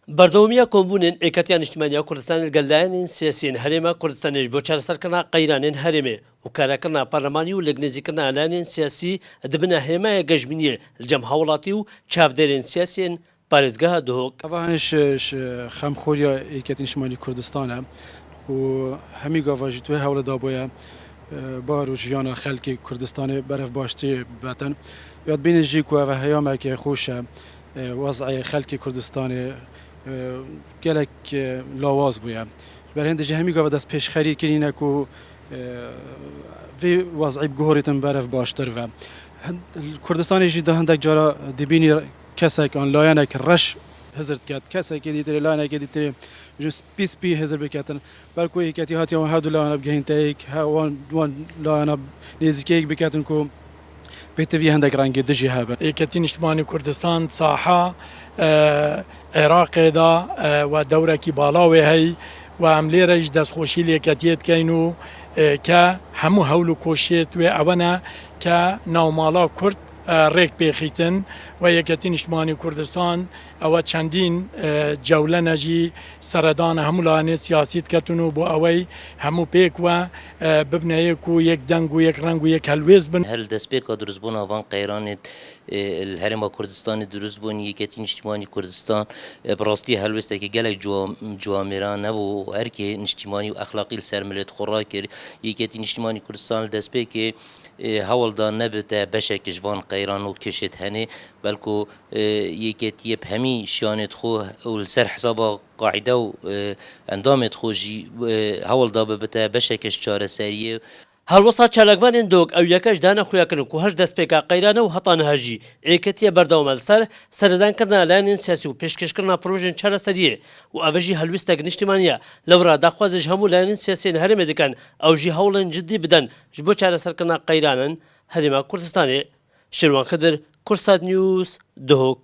بەردەوامیە کۆمبوونên ئێکەتیان نیشتیمانیە کوردستان لەگەڵ لایەنên سیاسیên هەرێما کوردستانیش بۆ چارەسەرکردنا قەیرانên هەرێمێ و کارەکردنا پەرلەمانی و لەگنێزیکردنا لایەنên سیاسی دبنە هێمایە گەشتبینیە لەجەم هاوڵاتی و چاودێرên سیاسیên پارێزگەها دهۆک. ئەوانش خەمخۆریە ئێکەتی نیشتیمانی کوردستانە و هەمی گاڤاژی توێ هەوڵەدا بۆیە بار و ژیانە خەڵکی کوردستانی بەرەف باشتر بێتن یاد بینێ ژی کو ئەوە هەیامێکی خۆشە وەزعی خەڵکی کوردستانی gelek lawaz bûye ber hêndê jî hemî gava dest pêşxerî kirîne ku vê wezî biguhorîtin berev baştir ve Kurdistanê jî di hindek cara dibînî kesek an layenek reş hizir diket kesekê dîtirê layenekê dîtirê ji spî hizir biketin belku yeketî hatiye wan hevdû layena bigehîn teyek wan layena nêzîkeyek biketin ku pêtevî hindek rengê dijî hebe. Yeketî Niştimanî Kurdistan saha Iraqê da we dewrekî bala wê hey û em lêre ji destxweşî lêketiyê dikeyn û ke hemû hewl û koşiyê wê ew ne ke navmala Kurd rêk pêxîtin ve Yeketî Niştimanî Kurdistan ew çendîn cewlene jî seredana hemû layenê siyasî diketin û bo ew hemû pêk we bibne yek û yek deng û yek reng û yek helwêz bin. Her destpêka durustbûna van qeyranê Herêma Kurdistanê durustbûn Yeketî Niştimanî Kurdistan bi rastî helwestekî gelek ciwamêran nebû herkê niştimanî û exlaqî li ser milêt xwe rakir. Yeketî Niştimanî Kurdistan li destpêkê hewlda nebite beşekî ji van qeyran û kişêt henê belku yeketiyê bi hemî şiyanê xwe û li ser hesaba qaîde û endamê xwe jî hewlda bibite beşekî ji çareseriyê. هەڵوەسا چالاکوانên دۆک ئەو یەکەش دانە خویاکردن و هەش دەستپێکا قەیرانە و هەتانە هەژی ئێکەتیە بەردەوامە لەسەر سەردانکردنا لایەنên سیاسی و پێشکەشکردنا پرۆژێن چارەسەریە و ئەوەژی هەلویستێک نیشتیمانیە لەورا داخوازش هەموو لایەنên سیاسیên هەرێمێ دەکەن ئەو ژی هەوڵن جددی بدەن ji بۆ چارەسەرکردنا قەیرانن هەرێما کوردستانê شێروان خدر کورسات نیوز دهۆک.